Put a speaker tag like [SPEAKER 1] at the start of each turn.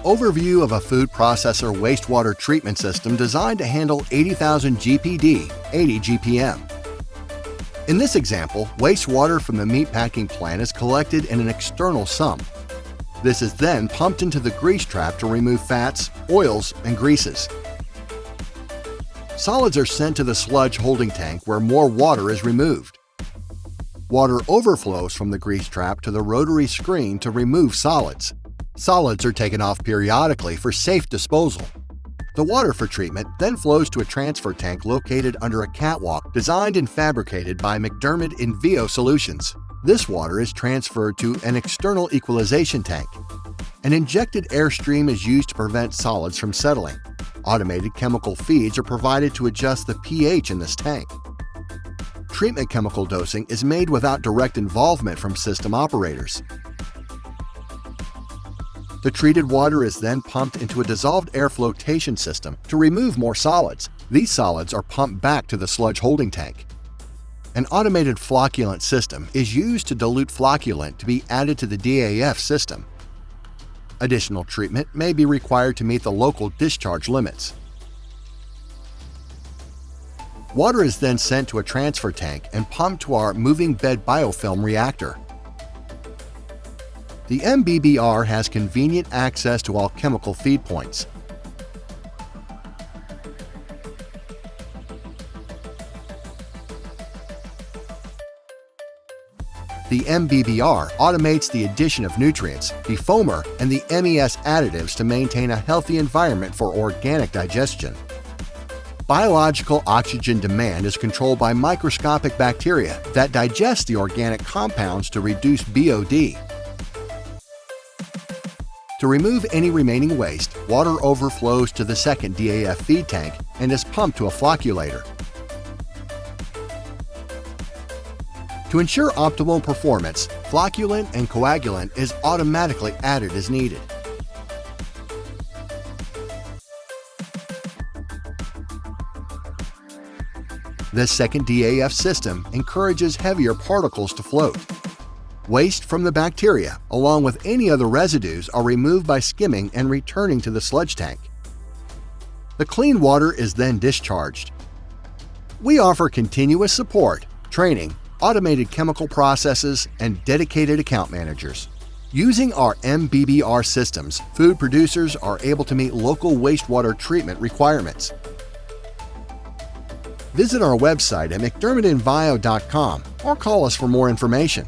[SPEAKER 1] Overview of a food processor wastewater treatment system designed to handle 80,000 GPD, 80 GPM. In this example, wastewater from the meatpacking plant is collected in an external sump. This is then pumped into the grease trap to remove fats, oils, and greases. Solids are sent to the sludge holding tank where more water is removed. Water overflows from the grease trap to the rotary screen to remove solids. Solids are taken off periodically for safe disposal. The water for treatment then flows to a transfer tank located under a catwalk designed and fabricated by MacDermid Envio Solutions. This water is transferred to an external equalization tank. An injected airstream is used to prevent solids from settling. Automated chemical feeds are provided to adjust the pH in this tank. Treatment chemical dosing is made without direct involvement from system operators. The treated water is then pumped into a dissolved air flotation system to remove more solids. These solids are pumped back to the sludge holding tank. An automated flocculant system is used to dilute flocculant to be added to the DAF system. Additional treatment may be required to meet the local discharge limits. Water is then sent to a transfer tank and pumped to our moving bed biofilm reactor. The MBBR has convenient access to all chemical feed points. The MBBR automates the addition of nutrients, defoamer, and the MES additives to maintain a healthy environment for organic digestion. Biological oxygen demand is controlled by microscopic bacteria that digest the organic compounds to reduce BOD. To remove any remaining waste, water overflows to the second DAF feed tank and is pumped to a flocculator. To ensure optimal performance, flocculant and coagulant is automatically added as needed. This second DAF system encourages heavier particles to float. Waste from the bacteria, along with any other residues, are removed by skimming and returning to the sludge tank. The clean water is then discharged. We offer continuous support, training, automated chemical processes, and dedicated account managers. Using our MBBR systems, food producers are able to meet local wastewater treatment requirements. Visit our website at MacDermidEnvio.com or call us for more information.